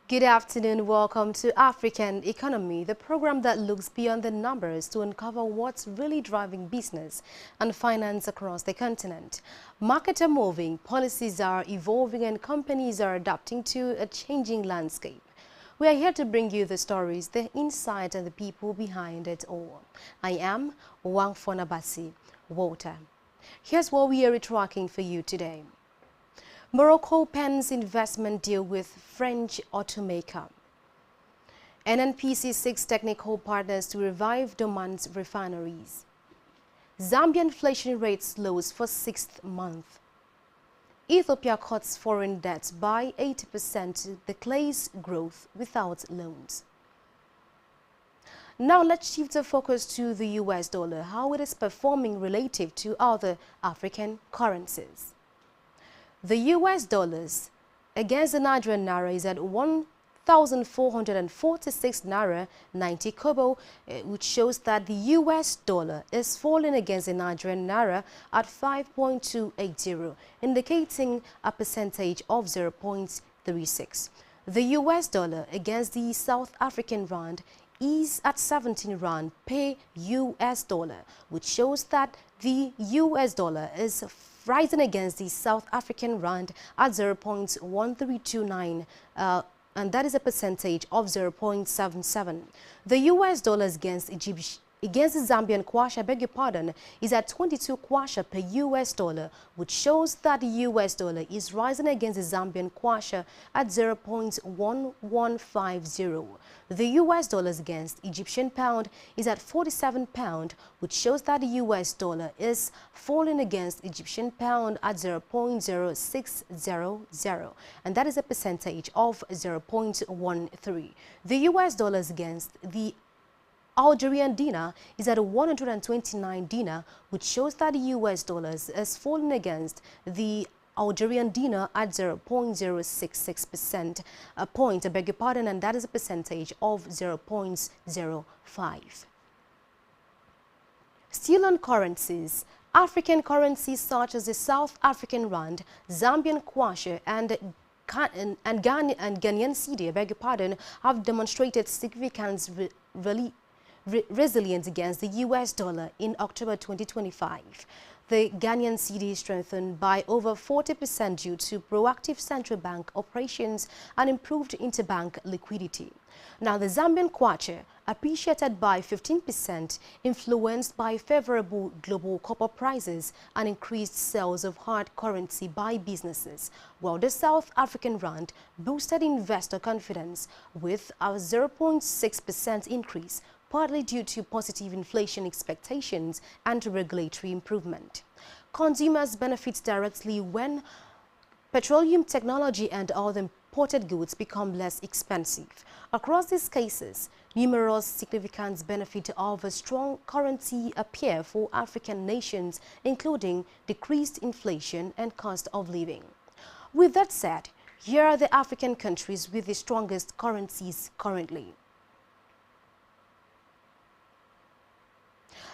Good afternoon. Welcome to African Economy, the program that looks beyond the numbers to uncover what's really driving business and finance across the continent. Markets are moving, policies are evolving, and companies are adapting to a changing landscape. We are here to bring you the stories, the insight, and the people behind it all. I am Wangfona Basi Walter. Here's what we are tracking for you today. Morocco pens investment deal with French automaker. NNPC seeks technical partners to revive Doman's refineries. Zambia inflation rate slows for 6th month. Ethiopia cuts foreign debt by 80% to declares growth without loans. Now let's shift the focus to the US dollar, how it is performing relative to other African currencies. The US dollars against the Nigerian naira is at 1,446 naira 90 kobo, which shows that the US dollar is falling against the Nigerian naira at 5.280, indicating a percentage of 0.36. The US dollar against the South African rand is at 17 rand per US dollar, which shows that the US dollar is rising against the South African rand at 0.1329, and that is a percentage of 0.77. The US dollars against the Zambian kwacha, is at 22 kwacha per US dollar, which shows that the US dollar is rising against the Zambian kwacha at 0.1150. The US dollars against Egyptian pound is at 47 pound, which shows that the US dollar is falling against Egyptian pound at 0.0600, and that is a percentage of 0.13. The US dollars against the Algerian dinar is at 129 dinar, which shows that the US dollars is falling against the Algerian dinar at 0.066% point, and that is a percentage of 0.05. Still on currencies, African currencies such as the South African rand, Zambian kwacha, and Ghanaian cedi, have demonstrated significant resilience against the US dollar in October 2025. The Ghanaian cedi strengthened by over 40% due to proactive central bank operations and improved interbank liquidity. Now, the Zambian kwacha appreciated by 15%, influenced by favorable global copper prices and increased sales of hard currency by businesses, while the South African rand boosted investor confidence with a 0.6% increase, partly due to positive inflation expectations and regulatory improvement. Consumers benefit directly when petroleum technology and other imported goods become less expensive. Across these cases, numerous significant benefits of a strong currency appear for African nations, including decreased inflation and cost of living. With that said, here are the African countries with the strongest currencies currently.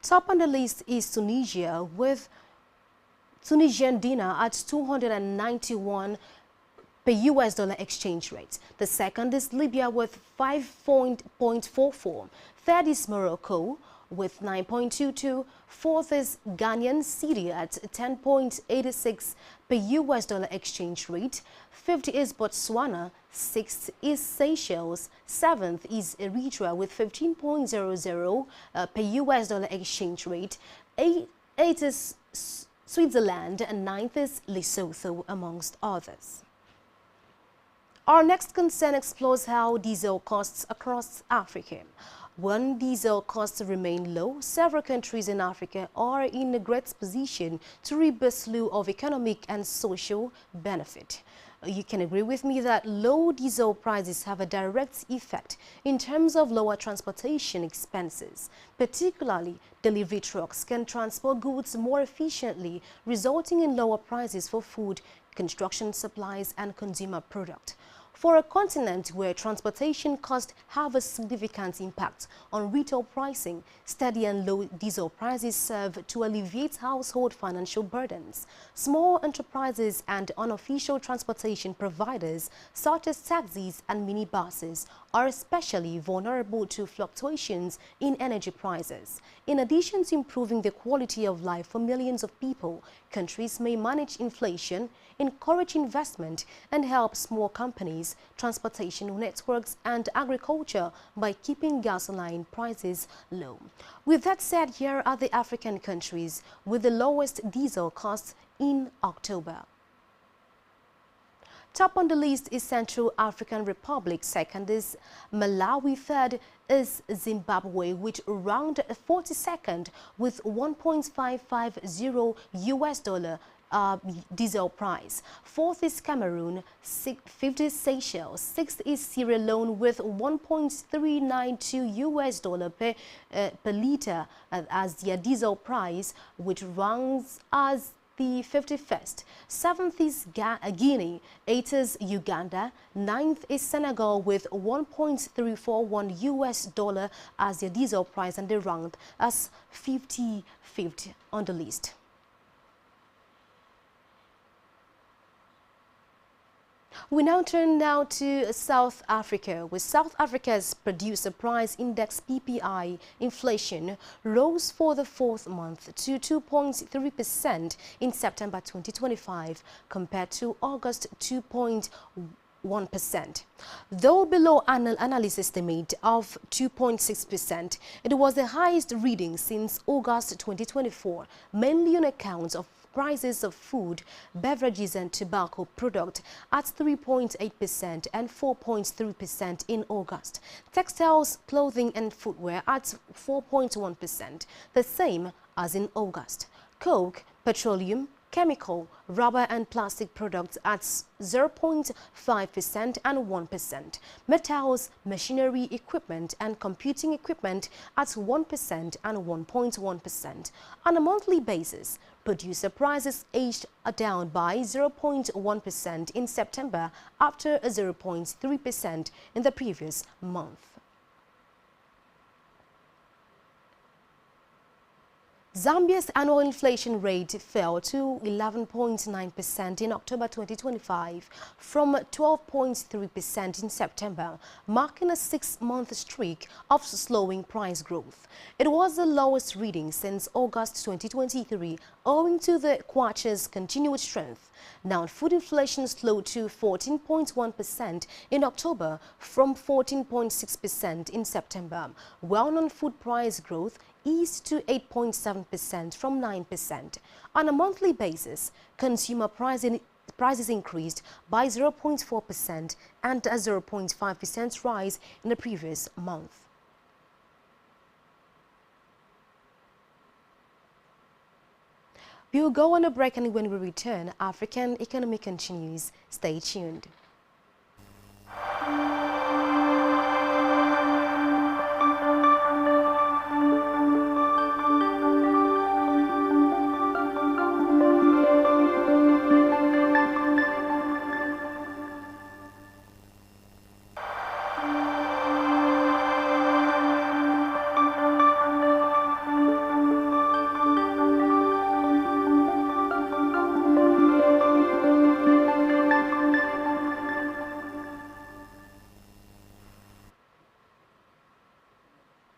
Top on the list is Tunisia, with Tunisian dinar at 291 per US dollar exchange rate. The second is Libya with 5.44. Third is Morocco with 9.22. Fourth is Ghanaian cedi at 10.86 per US dollar exchange rate. Fifth is Botswana. Sixth is Seychelles. Seventh is Eritrea with 15.00 per US dollar exchange rate. Eight is Switzerland, and ninth is Lesotho, amongst others. Our next concern explores how diesel costs across Africa. When diesel costs remain low, several countries in Africa are in a great position to reap a slew of economic and social benefit. You can agree with me that low diesel prices have a direct effect in terms of lower transportation expenses. Particularly, delivery trucks can transport goods more efficiently, resulting in lower prices for food, construction supplies, and consumer products. For a continent where transportation costs have a significant impact on retail pricing, steady and low diesel prices serve to alleviate household financial burdens. Small enterprises and unofficial transportation providers, such as taxis and minibuses, are especially vulnerable to fluctuations in energy prices. In addition to improving the quality of life for millions of people, countries may manage inflation, encourage investment, and help small companies, transportation networks, and agriculture by keeping gasoline prices low. With that said, here are the African countries with the lowest diesel costs in October. Top on the list is Central African Republic, second is Malawi, third is Zimbabwe, which ranked 42nd with $1.550 diesel price. Fourth is Cameroon, fifth is Seychelles, sixth is Sierra Leone with $1.392 per liter as their diesel price, which ranks as the 51st. Seventh is Guinea, eighth is Uganda, ninth is Senegal with $1.341 as their diesel price, and they ranked as 55th on the list. We now turn to South Africa, with South Africa's Producer Price Index PPI inflation rose for the fourth month to 2.3% in September 2025 compared to August 2.1%. Though below an analyst estimate of 2.6%, it was the highest reading since August 2024, mainly on account of prices of food, beverages and tobacco products at 3.8% and 4.3% in August. Textiles, clothing and footwear at 4.1%, the same as in August. Coke, petroleum, chemical, rubber and plastic products at 0.5% and 1%. Metals, machinery equipment and computing equipment at 1% and 1.1%. On a monthly basis, producer prices edged down by 0.1% in September after a 0.3% in the previous month. Zambia's annual inflation rate fell to 11.9% in October 2025 from 12.3% in September, marking a six-month streak of slowing price growth. It was the lowest reading since August 2023, owing to the kwacha's continued strength. Now, food inflation slowed to 14.1% in October from 14.6% in September, while non-food price growth eased to 8.7% from 9%. On a monthly basis, consumer prices increased by 0.4% and a 0.5% rise in the previous month. We'll go on a break, and when we return, African economy continues. Stay tuned.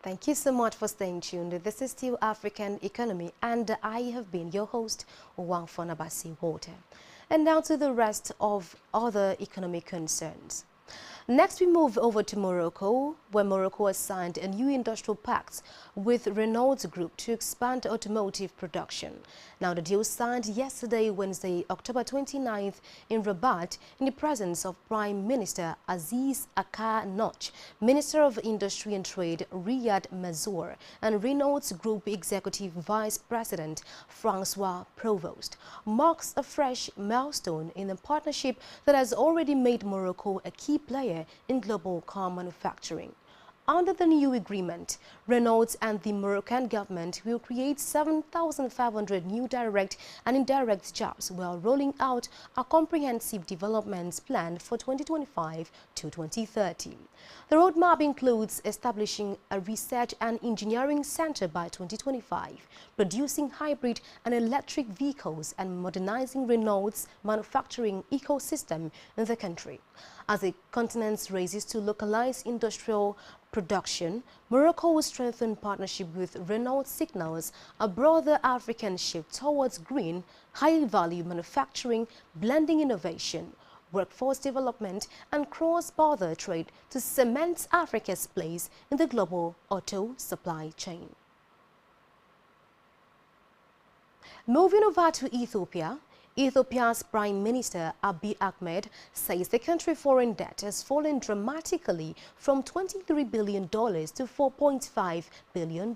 Thank you so much for staying tuned. This is still African Economy, and I have been your host, Wang Fonabasi Walter. And now to the rest of other economic concerns. Next, we move over to Morocco, where Morocco has signed a new industrial pact with Renault Group to expand automotive production. Now, the deal signed yesterday, Wednesday, October 29th, in Rabat, in the presence of Prime Minister Aziz Akar Noch, Minister of Industry and Trade Riyad Mazzour, and Renault Group Executive Vice President Francois Provost, marks a fresh milestone in a partnership that has already made Morocco a key player in global car manufacturing. Under the new agreement, Renault and the Moroccan government will create 7,500 new direct and indirect jobs while rolling out a comprehensive development plan for 2025 to 2030. The roadmap includes establishing a research and engineering center by 2025, producing hybrid and electric vehicles, and modernizing Renault's manufacturing ecosystem in the country. As the continent races to localize industrial production, Morocco will strengthen partnership with Renault signals a broader African shift towards green, high-value manufacturing, blending innovation, workforce development, and cross-border trade to cement Africa's place in the global auto supply chain. Moving over to Ethiopia, Ethiopia's Prime Minister Abiy Ahmed says the country's foreign debt has fallen dramatically from $23 billion to $4.5 billion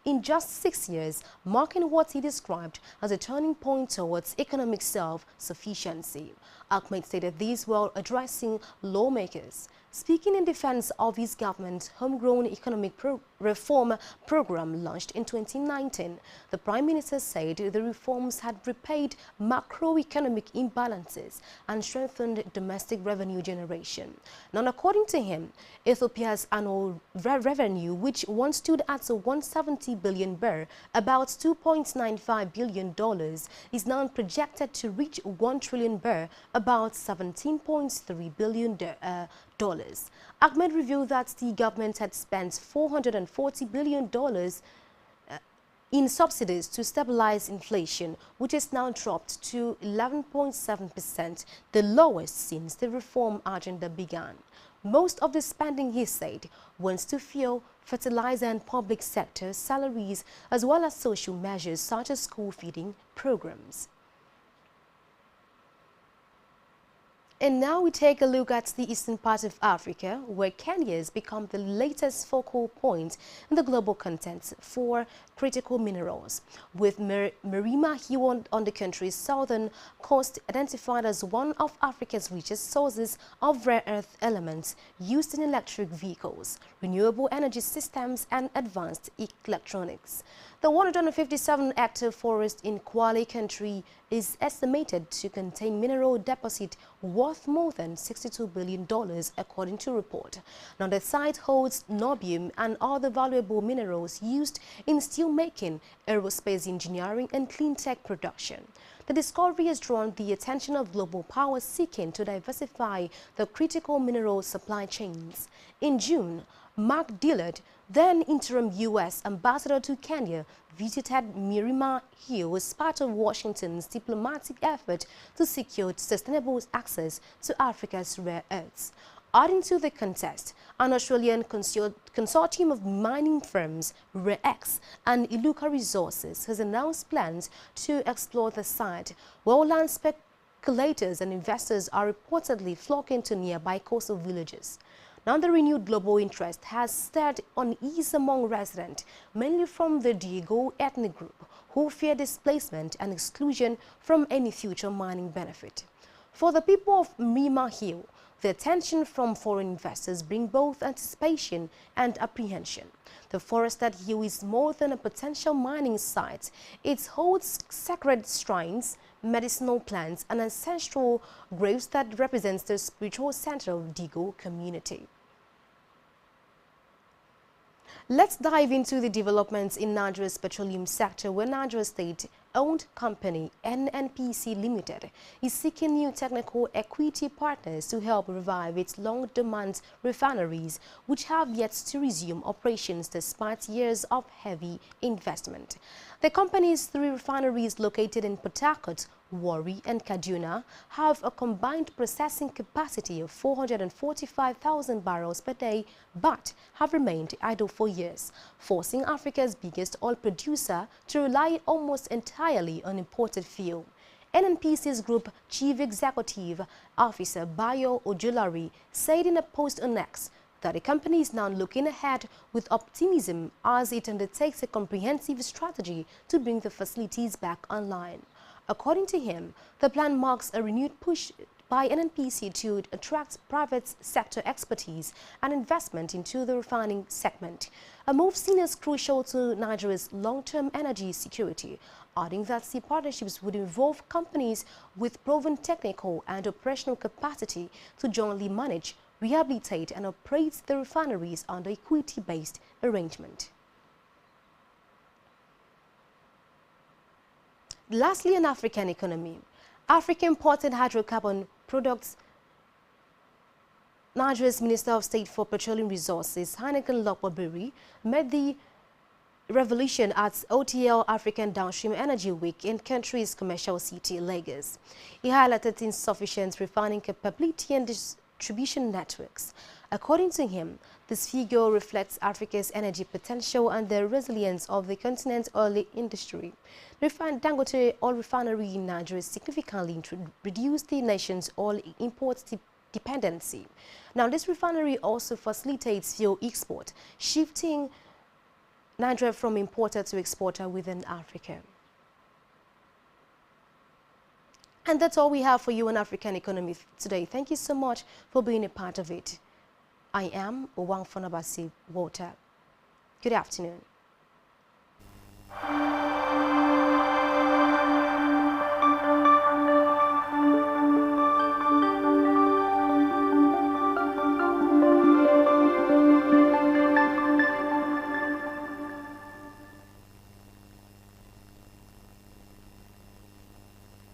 in just 6 years, marking what he described as a turning point towards economic self-sufficiency. Ahmed stated this while addressing lawmakers. Speaking in defense of his government's homegrown economic reform program launched in 2019, the Prime Minister said the reforms had repaid macroeconomic imbalances and strengthened domestic revenue generation. Now, according to him, Ethiopia's annual revenue, which once stood at 170 billion birr, about $2.95 billion, is now projected to reach 1 trillion birr, about $17.3 billion. Ahmed revealed that the government had spent $440 billion in subsidies to stabilize inflation, which has now dropped to 11.7%, the lowest since the reform agenda began. Most of the spending, he said, went to fuel, fertilizer and public sector salaries, as well as social measures such as school feeding programs. And now we take a look at the eastern part of Africa, where Kenya has become the latest focal point in the global context for critical minerals, with Marima Hill on the country's southern coast identified as one of Africa's richest sources of rare earth elements used in electric vehicles, renewable energy systems and advanced electronics. The 157-hectare forest in Kwale country is estimated to contain mineral deposit worth more than $62 billion, according to report. Now, the site holds niobium and other valuable minerals used in steelmaking, aerospace engineering, and clean tech production. The discovery has drawn the attention of global powers seeking to diversify the critical mineral supply chains. In June, Mark Dillard, then interim U.S. ambassador to Kenya, visited Marima Hill as part of Washington's diplomatic effort to secure sustainable access to Africa's rare earths. Adding to the contest, an Australian consortium of mining firms, RareX and Iluka Resources, has announced plans to explore the site, while land speculators and investors are reportedly flocking to nearby coastal villages. Now, the renewed global interest has stirred unease among residents, mainly from the Diego ethnic group, who fear displacement and exclusion from any future mining benefit. For the people of Marima Hill, the attention from foreign investors brings both anticipation and apprehension. The forested hill is more than a potential mining site. It holds sacred shrines, medicinal plants, and ancestral graves that represents the spiritual center of Digo community. Let's dive into the developments in Nigeria's petroleum sector, where Nigeria state-owned company NNPC Limited is seeking new technical equity partners to help revive its long-demand refineries, which have yet to resume operations despite years of heavy investment. The company's 3 refineries located in Port Harcourt, Warri and Kaduna have a combined processing capacity of 445,000 barrels per day, but have remained idle for years, forcing Africa's biggest oil producer to rely almost entirely on imported fuel. NNPC's Group Chief Executive Officer Bayo Ojulari said in a post on X that the company is now looking ahead with optimism as it undertakes a comprehensive strategy to bring the facilities back online. According to him, the plan marks a renewed push by NNPC to attract private sector expertise and investment into the refining segment, a move seen as crucial to Nigeria's long-term energy security, adding that the partnerships would involve companies with proven technical and operational capacity to jointly manage, rehabilitate and operate the refineries under equity-based arrangement. Lastly, an African economy. Africa imported hydrocarbon products. Nigeria's Minister of State for Petroleum Resources, Heineken Lokpobiri, made the revelation at OTL African Downstream Energy Week in country's commercial city, Lagos. He highlighted insufficient refining capability and distribution networks. According to him, this figure reflects Africa's energy potential and the resilience of the continent's oil industry. The Dangote oil refinery in Nigeria significantly reduced the nation's oil import dependency. Now, this refinery also facilitates fuel export, shifting Nigeria from importer to exporter within Africa. And that's all we have for you on African Economy today. Thank you so much for being a part of it. I am Owang Fonabasi Walter. Good afternoon.